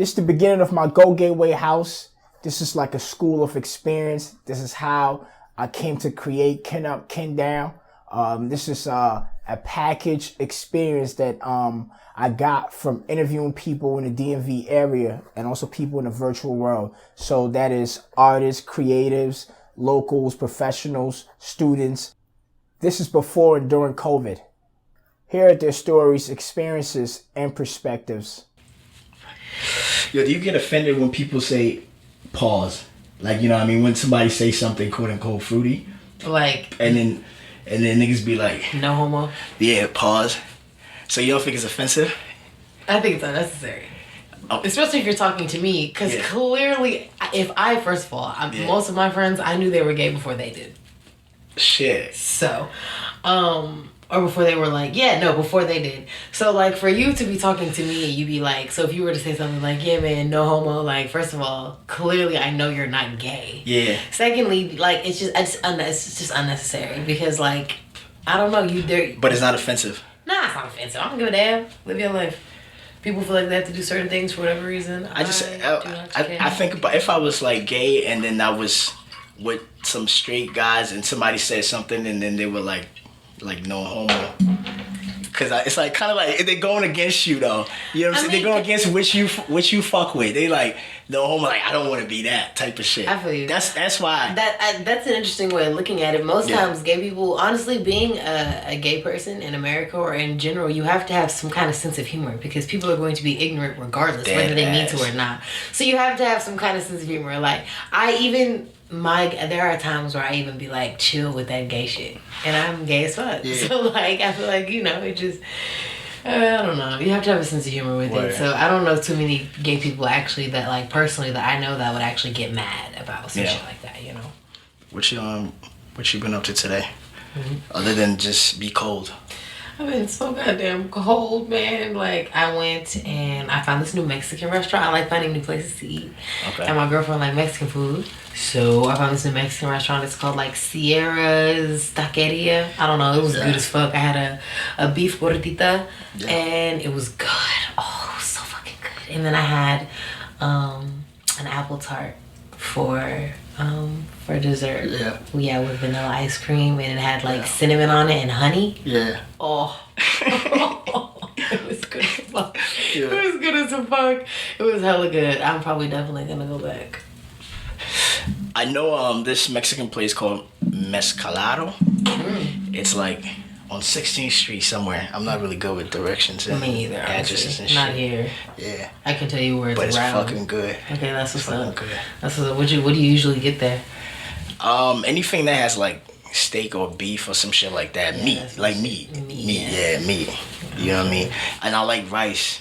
This is the beginning of my Go Gateway house. This is like a school of experience. This is how I came to create Kin Up, Kin Down. This is a package experience that I got from interviewing people in the DMV area and also people in the virtual world. So that is artists, creatives, locals, professionals, students. This is before and during COVID. Here are their stories, experiences, and perspectives. Yo, do you get offended when people say pause? Like, you know what I mean? When somebody say something quote unquote fruity. Like. And then niggas be like. No homo. Yeah, pause. So you don't think it's offensive? I think it's unnecessary. Oh. Especially if you're talking to me. Because clearly, first of all, most of my friends, I knew they were gay before they did. Shit. So, or before they were like, before they did. So, like, for you to be talking to me and you be like, so if you were to say something like, yeah, man, no homo, like, first of all, clearly I know you're not gay. Yeah. Secondly, like, it's just unnecessary because, like, I don't know, But it's not offensive. Nah, it's not offensive. I don't give a damn. Live your life. People feel like they have to do certain things for whatever reason. I think about if I was, like, gay and then I was with some straight guys and somebody said something and then they were like no homo, because it's like kind of like they're going against you though, you know what I'm saying? They're going against which you fuck with. They like no homo, like I don't want to be that type of shit. I feel you. That's why that's an interesting way of looking at it. Most times gay people, honestly, being a gay person in America or in general, you have to have some kind of sense of humor because people are going to be ignorant regardless whether they mean to or not. So you have to have some kind of sense of humor. Like there are times where I even be like, chill with that gay shit. And I'm gay as fuck. Yeah. So, like, I feel like, it just, I don't know. You have to have a sense of humor with it. So, I don't know too many gay people actually that, like, personally that I know that would actually get mad about some shit like that, What you been up to today? Mm-hmm. Other than just be cold? I've been so goddamn cold, man. Like, I went and I found this new Mexican restaurant. I like finding new places to eat. Okay. And my girlfriend liked Mexican food. So I found this new Mexican restaurant. It's called, like, Sierra's Taqueria. I don't know. It was good as fuck. I had a beef gordita. Yeah. And it was good. Oh, it was so fucking good. And then I had an apple tart for dessert. Yeah, with vanilla ice cream, and it had like cinnamon on it and honey. Yeah. Oh. It was good as fuck. Yeah. It was good as fuck. It was hella good. I'm probably definitely gonna go back. I know this Mexican place called Mezcalado. It's like on 16th Street somewhere. I'm not really good with directions and me either, addresses and shit. Not here. Yeah. I can tell you where it's But it's around. fucking good. Okay, that's what's up. Good. That's what's up. What do you usually get there? Anything that has like steak or beef or some shit like that. Meat. Meat. Yeah, meat. You know what I mean? And I like rice.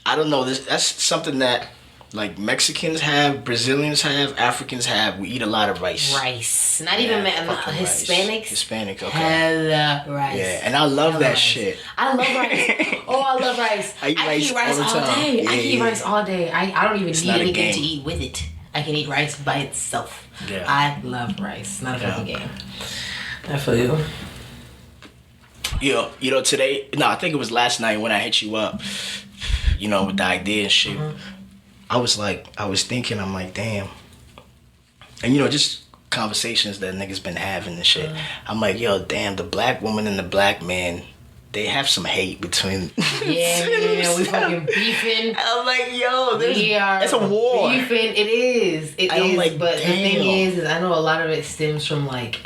I don't know, that's something that like Mexicans have, Brazilians have, Africans have. We eat a lot of rice. Rice. Not even Hispanics. Hispanic, okay. Hella rice. Yeah, and I love that shit. I love rice. Oh, I love rice. I eat rice all day. I can eat rice all day. I don't even need anything to eat with it. I can eat rice by itself. Yeah. I love rice. Not a fucking game. I feel you. Today, I think it was last night when I hit you up, with the idea and shit. Mm-hmm. I was thinking, I'm like, damn. And, just conversations that niggas been having and shit. I'm like, yo, damn, the black woman and the black man, they have some hate between. Yeah, we fucking beefing. I'm like, yo, it's a war. Beefing, it is. It is. Like, but damn. The thing is I know a lot of it stems from like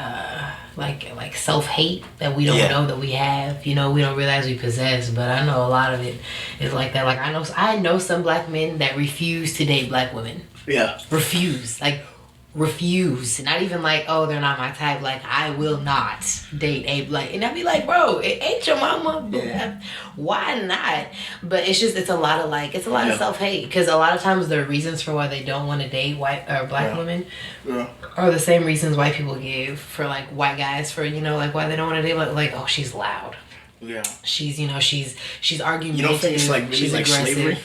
self-hate that we don't know that we have. We don't realize we possess. But I know a lot of it is like that. Like I know some black men that refuse to date black women. Yeah. Refuse. Not even like, oh, they're not my type. Like, I will not date a black. And I'd be like, bro, it ain't your mama. Yeah. Why not? But it's a lot of self-hate. Because a lot of times the reasons for why they don't want to date white or black women are the same reasons white people give for like white guys for, like why they don't want to date like, oh, she's loud. Yeah. She's argumentative. You don't think it's like really she's like aggressive. slavery?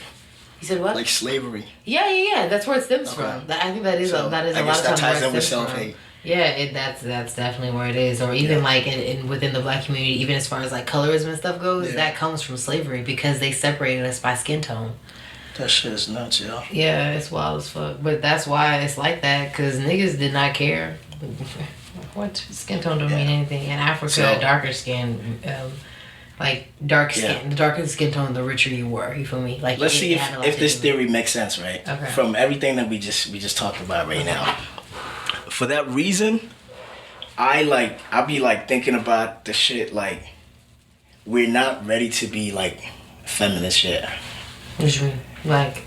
You said what? Like slavery. Yeah. That's where it stems from. I think that is a lot of times where it stems from. Yeah, that's definitely where it is. Or even like within the black community, even as far as like colorism and stuff goes, that comes from slavery because they separated us by skin tone. That shit is nuts, yo. Yeah, it's wild as fuck. But that's why it's like that, because niggas did not care. What? Skin tone don't mean anything. In Africa, darker skin, like dark skin. The darker the skin tone, the richer you were. You feel me? Like, let's see if this theory makes sense, right? Okay. From everything that we just talked about right now. For that reason, I'll be like thinking about the shit like we're not ready to be like feminist yet. What do you mean? Like,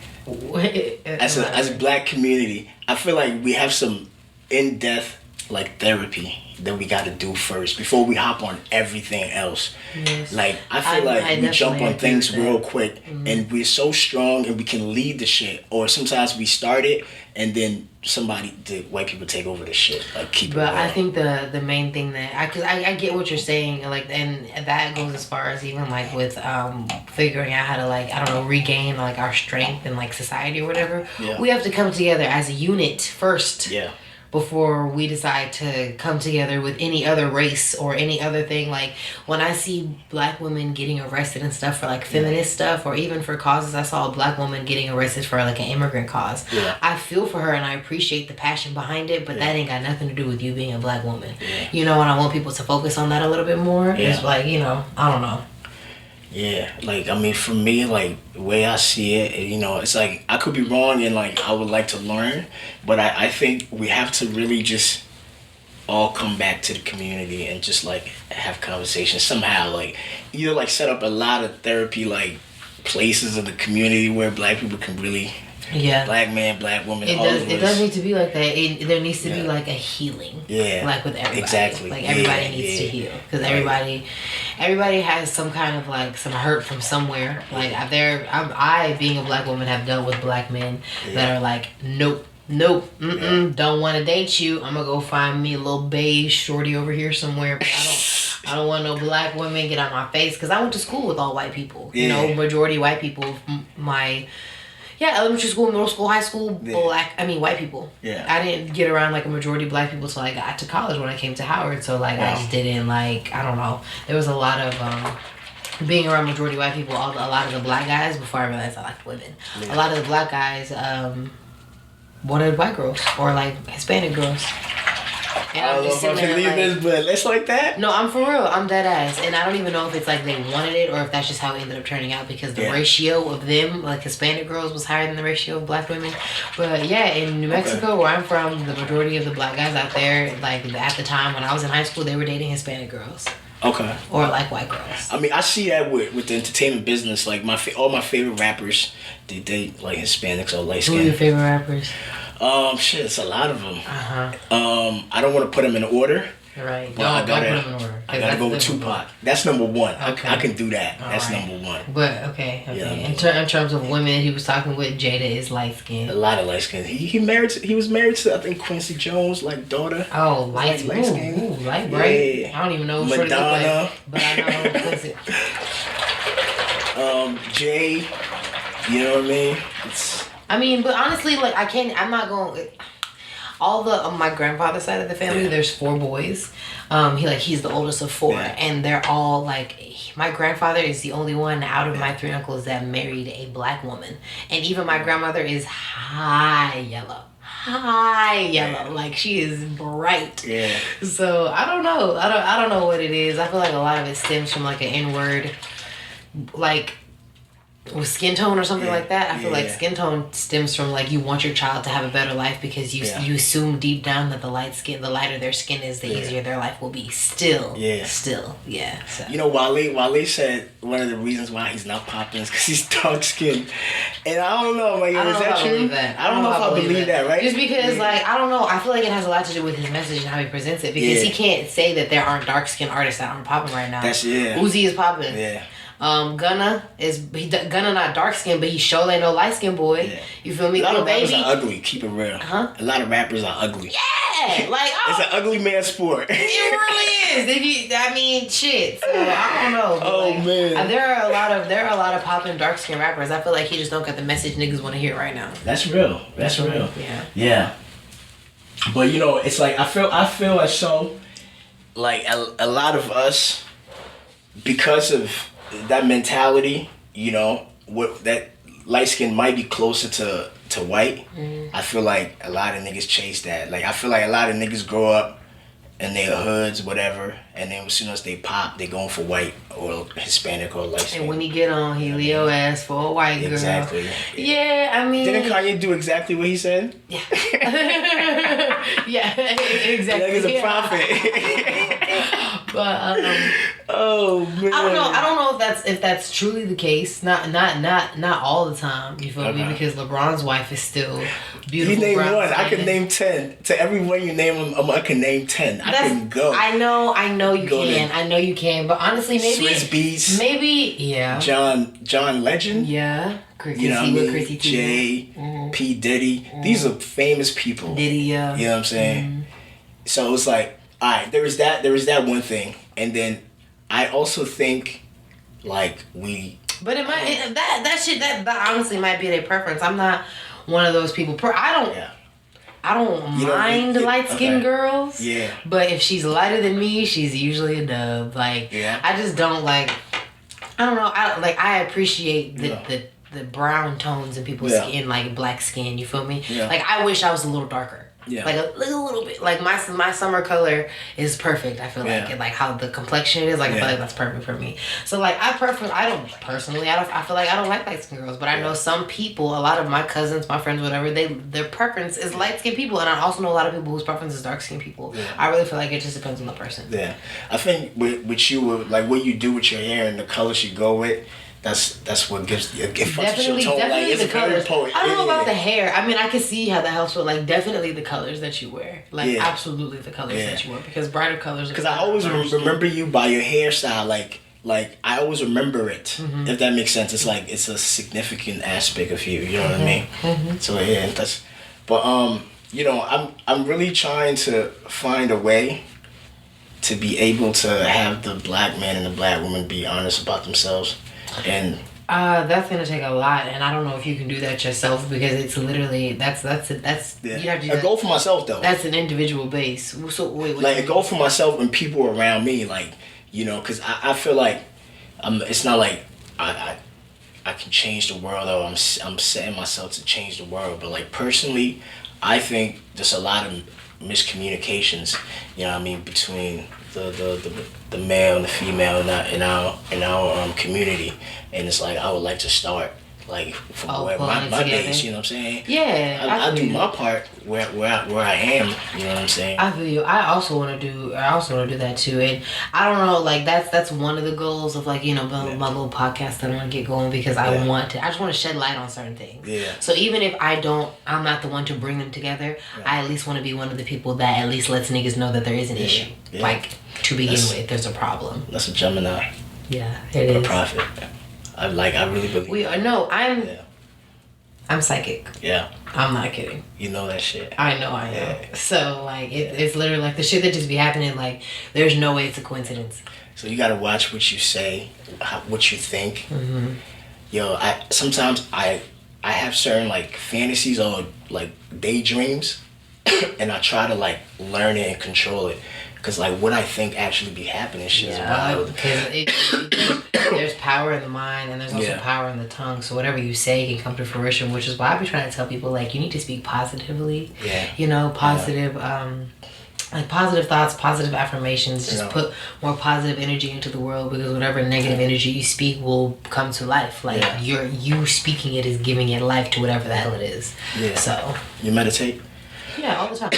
as a black community, I feel like we have some in-depth like therapy that we got to do first before we hop on everything else. Yes. Like I feel like we jump on things real quick, and we're so strong and we can lead the shit. Or sometimes we start it and then the white people take over the shit. Like keep. But I think the main thing that because I get what you're saying, like, and that goes as far as even like with figuring out how to like I don't know regain like our strength in like society or whatever. Yeah. We have to come together as a unit first. Yeah. Before we decide to come together with any other race or any other thing. Like, when I see black women getting arrested and stuff for, like, feminist stuff, or even for causes, I saw a black woman getting arrested for, like, an immigrant cause. Yeah. I feel for her, and I appreciate the passion behind it, but that ain't got nothing to do with you being a black woman. Yeah. You know, and I want people to focus on that a little bit more. Yeah. It's like, you know, I don't know. Yeah, like, I mean, for me, like, the way I see it, you know, it's like, I could be wrong and, like, I would like to learn, but I think we have to really just all come back to the community and just, like, have conversations somehow, like, either, like, set up a lot of therapy, like, places in the community where black people can really... Yeah, black man, black woman. It does need to be like that. There needs to be like a healing. Yeah, like with everybody. Exactly. Like everybody needs to heal because everybody has some kind of like some hurt from somewhere. Like I being a black woman have dealt with black men that are like nope, don't want to date you. I'm gonna go find me a little beige shorty over here somewhere. But I don't want no black women get on my face because I went to school with all white people. You know, majority white people. Elementary school, middle school, high school, white people. Yeah. I didn't get around like a majority black people till I got to college when I came to Howard. So like I just didn't like, I don't know. There was a lot of being around majority white people, a lot of the black guys, before I realized I liked women. Yeah. A lot of the black guys wanted white girls or like Hispanic girls. And I don't know if I can leave this, but it's like that. No, I'm for real. I'm dead ass. And I don't even know if it's like they wanted it or if that's just how it ended up turning out because the ratio of them, like Hispanic girls, was higher than the ratio of black women. But yeah, in New Mexico, where I'm from, the majority of the black guys out there, like at the time when I was in high school, they were dating Hispanic girls. Okay. Or like white girls. I mean, I see that with the entertainment business. Like all my favorite rappers, they date like Hispanics or light skin. Who are your favorite rappers? Shit, it's a lot of them. I don't want to put them in order. Right. No, don't put them in order. I gotta go with Tupac. That's number one. Okay. I can do that. That's number one. But okay. Yeah, in terms of women, he was talking with Jada is light skin. A lot of light skin. He was married to I think Quincy Jones, like daughter. Oh, light skin. Ooh, light bright. Yeah. I don't even know what Madonna. Like, but I know Quincy. Jay. You know what I mean? But honestly, like I'm not going. All the on my grandfather's side of the family, there's 4 boys. He's the oldest of 4, and they're all like. My grandfather is the only one out of my 3 uncles that married a black woman, and even my grandmother is high yellow. Like she is bright. Yeah. So I don't know. I don't know what it is. I feel like a lot of it stems from like an N-word, like. With skin tone or something like that. I feel like skin tone stems from like you want your child to have a better life because you assume deep down that the lighter their skin is, the easier their life will be. Still. So. You know, Wale said one of the reasons why he's not popping is because he's dark skinned, and I don't know, like, is that true? I don't know if I believe that, right? Just because, like, I don't know. I feel like it has a lot to do with his message and how he presents it because he can't say that there aren't dark skinned artists that aren't popping right now. Uzi is popping. Yeah. Gunna not dark skinned, but he sure ain't no light skinned boy. Yeah. You feel me? A lot of rappers are ugly. Keep it real. Huh? A lot of rappers are ugly. Yeah, like it's an ugly man sport. It really is. Shit. So I don't know. Man, there are a lot of popping dark skinned rappers. I feel like he just don't get the message niggas want to hear right now. That's real. Yeah. But you know, it's like I feel as so, like a lot of us, because of that mentality, you know, what that light skin might be closer to white. I feel like a lot of niggas chase that. Like I feel like a lot of niggas grow up in their hoods, whatever, and then as soon as they pop, they going for white or Hispanic or light skin. And when he get on, he Leo ass for a white girl. Exactly. Yeah, I mean. Didn't Kanye do exactly what he said? Yeah. Yeah, exactly. Like he's a prophet. But oh man. I don't know if that's truly the case. Not all the time. You feel me? Because LeBron's wife is still beautiful. You name brown one. skin. I can name 10. To everyone you name them, I can name 10. I can go. I know you go can. to I know you can. But honestly, maybe Swizz Beatz. Maybe yeah. John Legend. Yeah. You know what I mean? Jay, P. Diddy. These are famous people. Diddy, yeah. You know what I'm saying? So it's like, alright, there is that one thing. And then I also think like But it might that honestly might be their preference. I'm not one of those people. I don't mind light-skinned girls. Yeah. But if she's lighter than me, she's usually a dub. Like, I just don't like. I don't know. I appreciate the brown tones in people's skin, like black skin. You feel me? Yeah. Like I wish I was a little darker. Yeah. Like a little bit. Like my summer color is perfect. I feel like, and like how the complexion is. Like I feel like that's perfect for me. So like I feel like I don't like light skinned girls, but I know some people. A lot of my cousins, my friends, whatever, their preference is light skinned people, and I also know a lot of people whose preference is dark skinned people. Yeah. I really feel like it just depends on the person. Yeah, I think with you, like what you do with your hair and the colors you go with. That's what gives it definitely like, the colors. I don't know about the hair. I mean, I can see how that helps, but like definitely the colors that you wear, like absolutely the colors that you wear, because brighter colors. Because I always remember you by your hairstyle, like I always remember it. If that makes sense, it's like it's a significant aspect of you. You know what I mean? Mm-hmm. So yeah, but you know, I'm really trying to find a way to be able to have the black man and the black woman be honest about themselves. And that's gonna take a lot, and I don't know if you can do that yourself, because it's literally that's you have to do a goal for myself though. That's an individual base. So wait, like a goal for myself and people around me, like, you know, because I feel like it's not like I can change the world, or I'm setting myself to change the world, but like personally, I think there's a lot of miscommunications, you know what I mean, between the male and the female in our community, and it's like I would like to start like from where my base, you know what I'm saying? Yeah, I do my part where I am, you know what I'm saying? I feel you. I also want to do that too, and I don't know, like that's one of the goals of, like, you know, my little podcast that I want to get going, because I just want to shed light on certain things. Yeah. So even if I'm not the one to bring them together, I at least want to be one of the people that at least lets niggas know that there is an issue. Yeah. Like, to begin with, there's a problem. That's a Gemini. Yeah, it is. A prophet. I really believe. I'm psychic. Yeah. I'm not kidding. You know that shit. I know. Yeah. So like it's literally like the shit that just be happening. Like there's no way it's a coincidence. So you gotta watch what you say, what you think. Mm-hmm. Yo, sometimes I have certain like fantasies or like daydreams, and I try to like learn it and control it. Cause like what I think actually be happening shit is wild. Because there's power in the mind, and there's also power in the tongue. So whatever you say can come to fruition, which is why I be trying to tell people, like, you need to speak positively. Yeah. You know, positive, like positive thoughts, positive affirmations. Just put more positive energy into the world, because whatever negative energy you speak will come to life. Like you speaking it is giving it life to whatever the hell it is. Yeah. So you meditate? Yeah, all the time.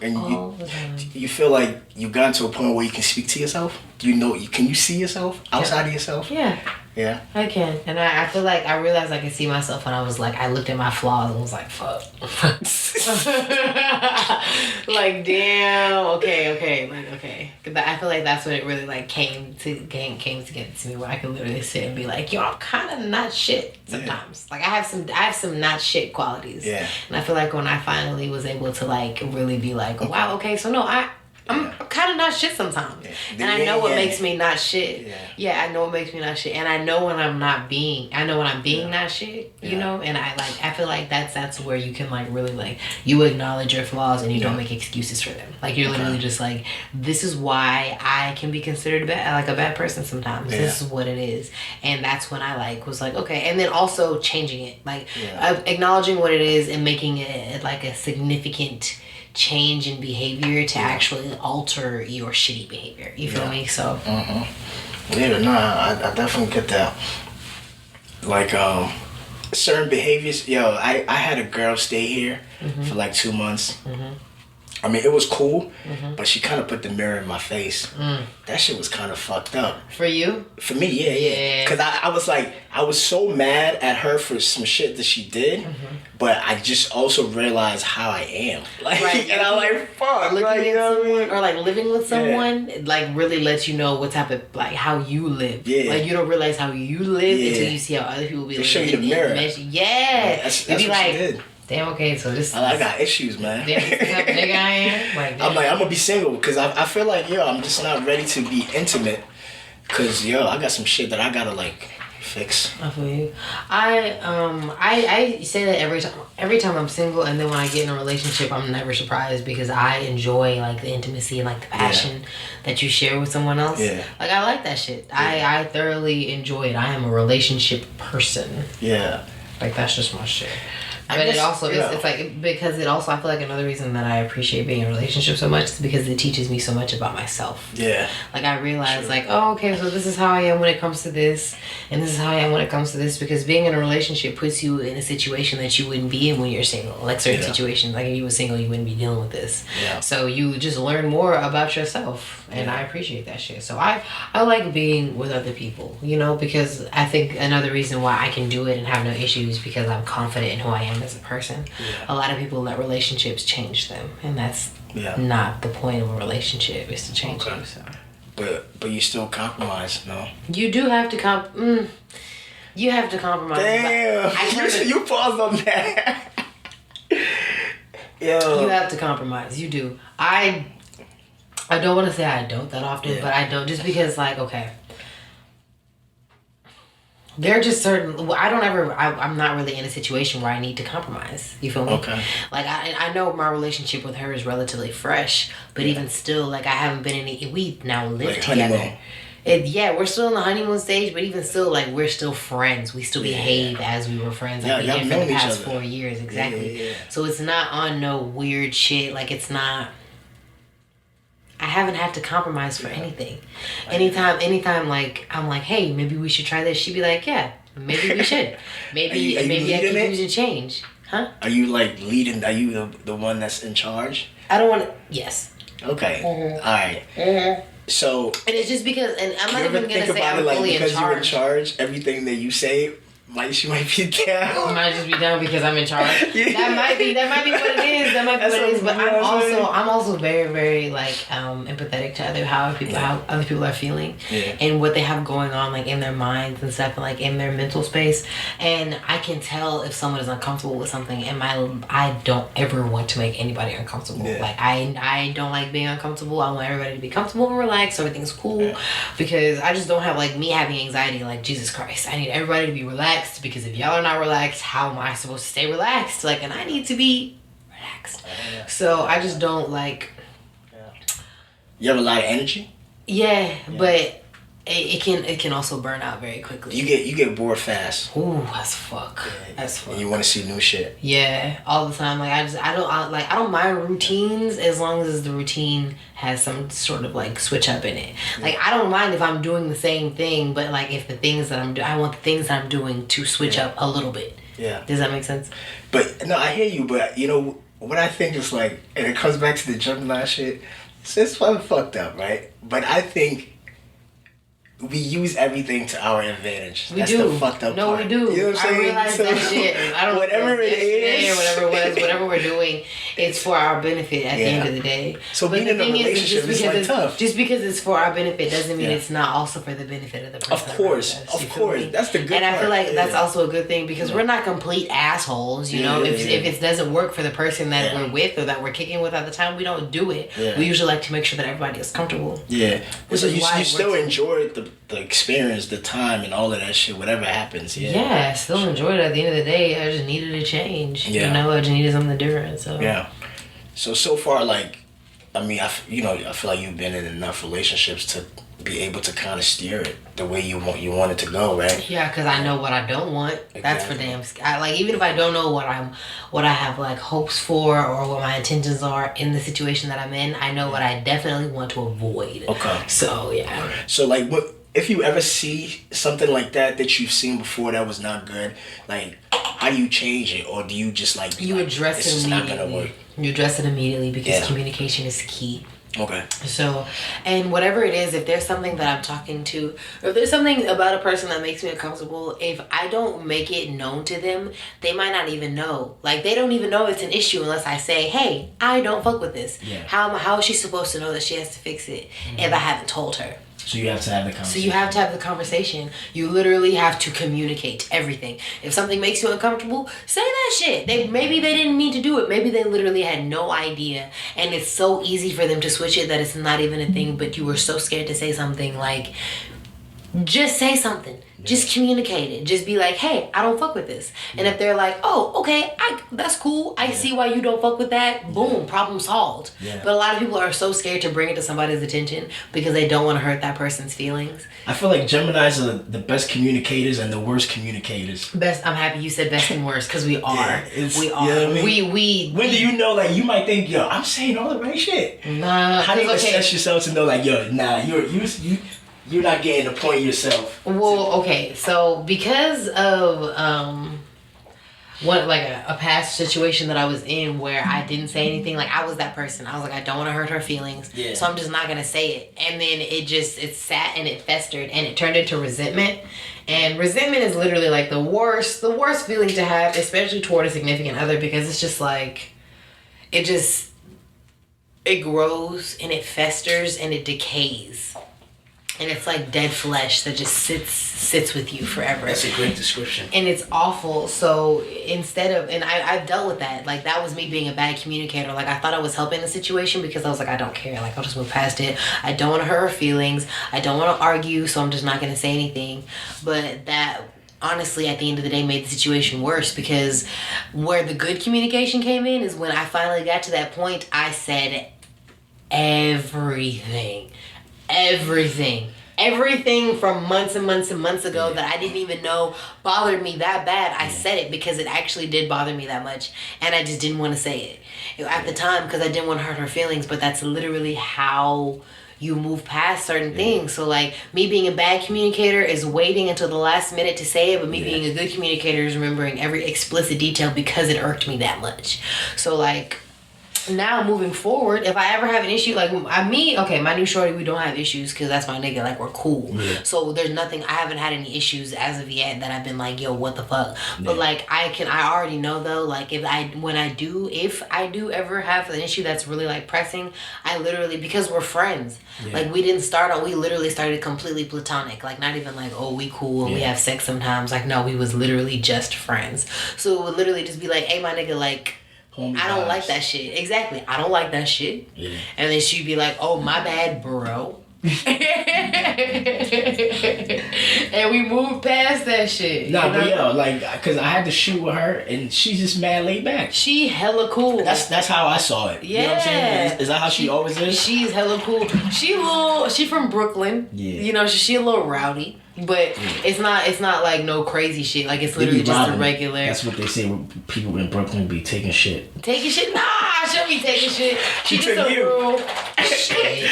And you feel like you've gotten to a point where you can speak to yourself? Can you see yourself outside of yourself? Yeah. Yeah. I can. And I feel like I realized I could see myself when I was like, I looked at my flaws and was like, fuck. Like, damn, okay. Like, okay. I feel like that's when it really like came to get to me, where I could literally sit and be like, yo, I'm kind of not shit sometimes. Like I have some not shit qualities. Yeah. And I feel like when I finally was able to like really be like, wow, okay, so no, I'm kind of not shit sometimes. And I know what makes me not shit. I know what makes me not shit. And I know when I'm not being, not shit, you know? And I feel like that's where you can like really like, you acknowledge your flaws and you don't make excuses for them. Like you're literally just like, this is why I can be considered a bad person sometimes. This is what it is. And that's when I like was like, okay. And then also changing it. Like acknowledging what it is and making it like a significant change in behavior to actually alter your shitty behavior. You feel me? So I definitely get that. Like certain behaviors. I had a girl stay here for like 2 months. I mean, it was cool, but she kind of put the mirror in my face. That shit was kind of fucked up. For you? For me, yeah. Because I was like, I was so mad at her for some shit that she did, but I just also realized how I am. Like, and I'm like, fuck. Like, you know what I mean? Or like living with someone, like really lets you know what type of, like how you live. Yeah. Like you don't realize how you live until you see how other people be living. They show you the mirror. That's what like, she did. Damn, okay, so this... I got issues, man. Damn, this type of nigga I am? Like, I'm like, I'm gonna be single because I feel like, I'm just not ready to be intimate because, I got some shit that I gotta, like, fix. I feel you. I say that every time I'm single, and then when I get in a relationship, I'm never surprised because I enjoy, like, the intimacy and, like, the passion that you share with someone else. Yeah. Like, I like that shit. I thoroughly enjoy it. I am a relationship person. Yeah. Like, that's just my shit. But it also it's like because it also I feel like another reason that I appreciate being in a relationship so much is because it teaches me so much about myself. Yeah. Like I realize like, oh okay, so this is how I am when it comes to this and this is how I am when it comes to this, because being in a relationship puts you in a situation that you wouldn't be in when you're single. Like certain situations, like if you were single you wouldn't be dealing with this. Yeah. So you just learn more about yourself and I appreciate that shit. So I like being with other people, because I think another reason why I can do it and have no issues because I'm confident in who I am as a person. Yeah. A lot of people let relationships change them, and that's not the point of a relationship, is to change you. So. But you still compromise, no? You do have to you have to compromise. Damn, you paused on that. Yo. You have to compromise. You do. I don't want to say I don't that often, but I don't, just because like okay. There are just certain... I'm not really in a situation where I need to compromise. You feel me? Okay. Like, I know my relationship with her is relatively fresh, but even still, like, I haven't been in it... We now live together. We're still in the honeymoon stage, but even still, like, we're still friends. We still behave as we were friends. Like, we did for the past 4 years, exactly. Yeah. So it's not on no weird shit. Like, it's not... I haven't had to compromise for anything. Anytime, like, I'm like, hey, maybe we should try this. She'd be like, yeah, maybe we should. Maybe I could use a change. Huh? Are you, like, leading? Are you the one that's in charge? I don't want to... Yes. Okay. All right. So... And it's just because... And I'm not even going to say I'm like, fully in charge. Because you're in charge, everything that you say... She might be down. Might just be down because I'm in charge. That might be what it is. But I'm also very, very like empathetic to how other people are feeling and what they have going on like in their minds and stuff, and like in their mental space. And I can tell if someone is uncomfortable with something. And I don't ever want to make anybody uncomfortable. Yeah. Like I don't like being uncomfortable. I want everybody to be comfortable and relaxed. Everything's cool because I just don't have like me having anxiety. Like Jesus Christ, I need everybody to be relaxed. Because if y'all are not relaxed, how am I supposed to stay relaxed? Like, and I need to be relaxed. So I just don't like. You have a lot of energy. Yeah. But it can also burn out very quickly. You get bored fast. Ooh, as fuck. As fuck. And you want to see new shit. Yeah, all the time. Like I don't mind routines as long as the routine has some sort of like switch up in it. Like I don't mind if I'm doing the same thing, but like if the things that I want the things that I'm doing to switch up a little bit. Yeah. Does that make sense? But no, I hear you. But what I think is like, and it comes back to the Gemini shit. It's fucked up, right? But I think. We use everything to our advantage. That's the fucked up part. No, we do. You know what I'm saying? I realized that shit. I don't know whatever it is. Or whatever it was, whatever we're doing. it's for our benefit at the end of the day. So being in a relationship is like tough. Just because it's for our benefit doesn't mean it's not also for the benefit of the person. Of course. That's the good part. And I feel like that's also a good thing because we're not complete assholes, you know. If it doesn't work for the person that we're with or that we're kicking with at the time, we don't do it. Yeah. We usually like to make sure that everybody is comfortable. Yeah. So you still enjoy the experience, the time, and all of that shit, whatever happens. Yeah, I still enjoyed it. At the end of the day, I just needed a change. Yeah. You know, I just needed something different. So yeah. So far, like, I mean, I feel like you've been in enough relationships to be able to kind of steer it the way you want it to go, right? Yeah, because I know what I don't want. Exactly. That's for damn. Like, even if I don't know what I have like hopes for or what my intentions are in the situation that I'm in, I know what I definitely want to avoid. Okay. So yeah. So like, what if you ever see something like that you've seen before that was not good? Like, how do you change it, or do you just like you address it immediately? Not gonna work. You address it immediately because communication is key. Okay. So, and whatever it is, if there's something that I'm talking to, or if there's something about a person that makes me uncomfortable, if I don't make it known to them, they might not even know. Like, they don't even know it's an issue unless I say, hey, I don't fuck with this. Yeah. How is she supposed to know that she has to fix it if I haven't told her? So you have to have the conversation. You literally have to communicate everything. If something makes you uncomfortable, say that shit. Maybe they didn't mean to do it. Maybe they literally had no idea. And it's so easy for them to switch it that it's not even a thing, but you were so scared to say something. Like, just say something. Just communicate it. Just be like, hey, I don't fuck with this. And if they're like, oh, okay, that's cool. I see why you don't fuck with that. Boom, problem solved. Yeah. But a lot of people are so scared to bring it to somebody's attention because they don't want to hurt that person's feelings. I feel like Geminis are the best communicators and the worst communicators. Best. I'm happy you said best and worst because we are. We are. You know what I mean? When do you know, like, you might think, yo, I'm saying all the right shit. Nah. How do you assess yourself to know, like, yo, nah, you're not getting the point yourself. Well, okay, so because of a past situation that I was in where I didn't say anything, like, I was that person. I was like, I don't want to hurt her feelings, so I'm just not gonna say it. And then it sat and it festered and it turned into resentment. And resentment is literally like the worst feeling to have, especially toward a significant other, because it's just like it grows and it festers and it decays. And it's like dead flesh that just sits with you forever. That's a great description. And it's awful. So I've dealt with that. Like, that was me being a bad communicator. Like, I thought I was helping the situation because I was like, I don't care. Like, I'll just move past it. I don't want to hurt her feelings. I don't want to argue, so I'm just not going to say anything. But that, honestly, at the end of the day, made the situation worse, because where the good communication came in is when I finally got to that point, I said everything from months and months and months ago that I didn't even know bothered me that bad. I said it because it actually did bother me that much, and I just didn't want to say it at the time because I didn't want to hurt her feelings. But that's literally how you move past certain things. So, like, me being a bad communicator is waiting until the last minute to say it, but me being a good communicator is remembering every explicit detail because it irked me that much. So, like, now moving forward, if I ever have an issue, like, my new shorty, we don't have issues because that's my nigga. Like, we're cool. Yeah. So there's nothing. I haven't had any issues as of yet that I've been like, yo, what the fuck. Yeah. But like, I already know though. Like, if I do ever have an issue that's really like pressing, I literally, because we're friends. Yeah. Like, we literally started completely platonic. Like, not even like, oh, we cool and we have sex sometimes. Like, no, we was literally just friends. So it would literally just be like, hey, my nigga, like, I don't like that shit. Exactly. I don't like that shit. Yeah. And then she'd be like, oh, my bad, bro. And we moved past that shit. Nah, but yo, like, cause I had to shoot with her, and she's just mad laid back. She hella cool. That's how I saw it. Yeah. You know what I'm saying? Is that how she always is? She's hella cool. She from Brooklyn. Yeah. You know, she a little rowdy. But it's not like no crazy shit. Like, it's literally just a regular. That's what they say when people in Brooklyn be taking shit. Taking shit? Nah, she'll be taking shit. She just a real. Shit.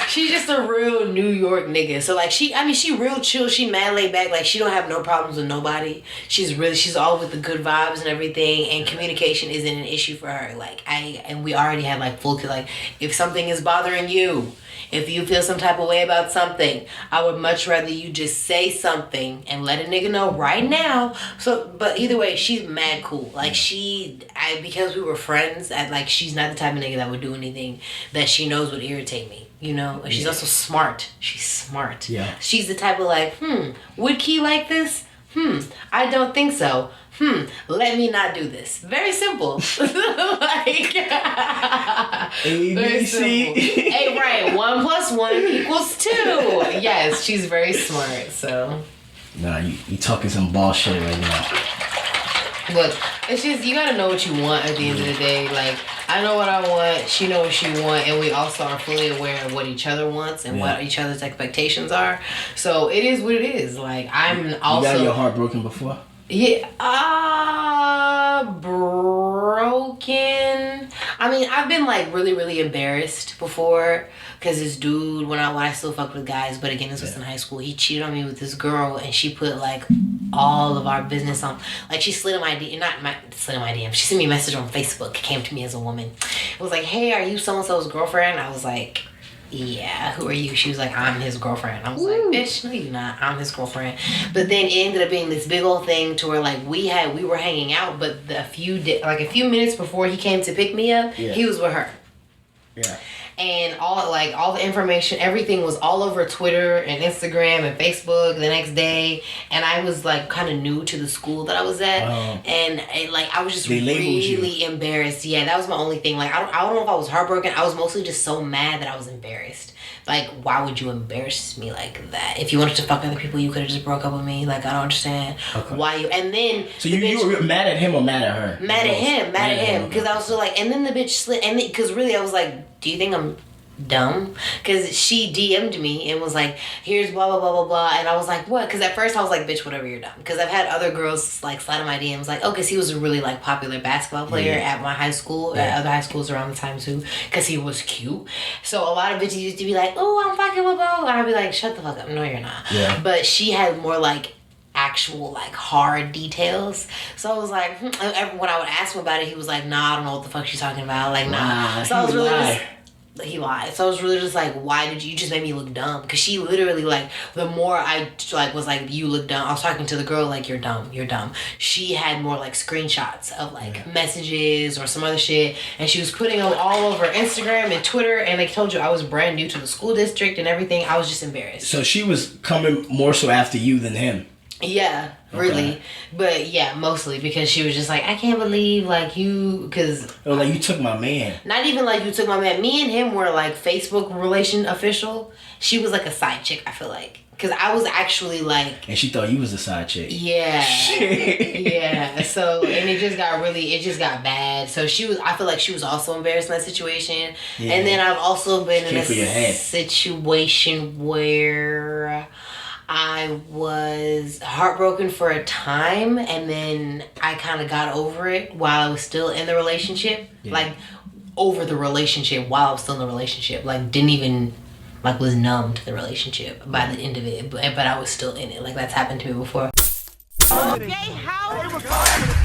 She's just a real New York nigga. So like she real chill. She mad laid back. Like she don't have no problems with nobody. She's all with the good vibes and everything. And communication isn't an issue for her. And we already had like full like if something is bothering you, if you feel some type of way about something, I would much rather you just say something and let a nigga know right now. So, but either way, she's mad cool. Like because we were friends, she's not the type of nigga that would do anything that she knows would irritate me. You know, and she's also smart. She's smart. Yeah. She's the type of would Key like this? I don't think so. Let me not do this. Very simple. ABC. Hey, right. 1 + 1 = 2. Yes, she's very smart. So. Nah, you talking some bullshit right now. Look, it's just you gotta know what you want at the end of the day. Like I know what I want, she knows what she wants, and we also are fully aware of what each other wants and what each other's expectations are. So it is what it is. Like I'm also. You got your heart broken before? Yeah, broken. I mean, I've been really, really embarrassed before because this dude, when I still fucked with guys, but again, this was in high school. He cheated on me with this girl, and she put all of our business on. She slid in my DM. She sent me a message on Facebook. Came to me as a woman. It was like, "Hey, are you so and so's girlfriend?" I was like, yeah, who are you? She was like, I'm his girlfriend. I was like, bitch, no you're not. I'm his girlfriend. But then it ended up being this big old thing to where we were hanging out, but a few minutes before he came to pick me up, he was with her. Yeah. And all the information, everything was all over Twitter and Instagram and Facebook the next day. And I was kind of new to the school that I was at, and I was just really embarrassed. Yeah, that was my only thing. I don't know if I was heartbroken. I was mostly just so mad that I was embarrassed. Why would you embarrass me like that? If you wanted to fuck other people, you could have just broke up with me. I don't understand why you. And then so you were mad at him or mad at her? Mad at him, because I was so and then the bitch slid, and because really I was like, do you think I'm dumb? Because she DM'd me and was like, here's blah blah blah blah blah, and I was like, what? Because at first I was like, bitch, whatever, you're dumb. Because I've had other girls slide in my DMs because he was a really popular basketball player at my high school, at other high schools around the time too, because he was cute. So a lot of bitches used to be like, oh, I'm fucking with Bo, and I'd be like, shut the fuck up, no you're not. Yeah. But she had more actual hard details. So I was like, when I would ask him about it, he was like, nah, I don't know what the fuck she's talking about. Nah. So I was really he lied. So I was really just why did you just make me look dumb? Because she literally the more I was you look dumb, I was talking to the girl you're dumb. She had more screenshots of messages or some other shit, and she was putting them all over Instagram and Twitter, and I told you I was brand new to the school district and everything. I was just embarrassed. So she was coming more so after you than him. Yeah, really. But yeah, mostly because she was just I can't believe you, because you took my man. Not even you took my man. Me and him were Facebook relation official. She was a side chick, I feel because I was actually and she thought you was a side chick. Yeah. Yeah. So and it just got bad. So I feel she was also embarrassed in that situation. Yeah. And then I've also been in a situation where I was heartbroken for a time, and then I kind of got over it while I was still in the relationship. Yeah. Over the relationship while I was still in the relationship. Didn't even, was numb to the relationship by the end of it. But I was still in it. That's happened to me before. Okay, how?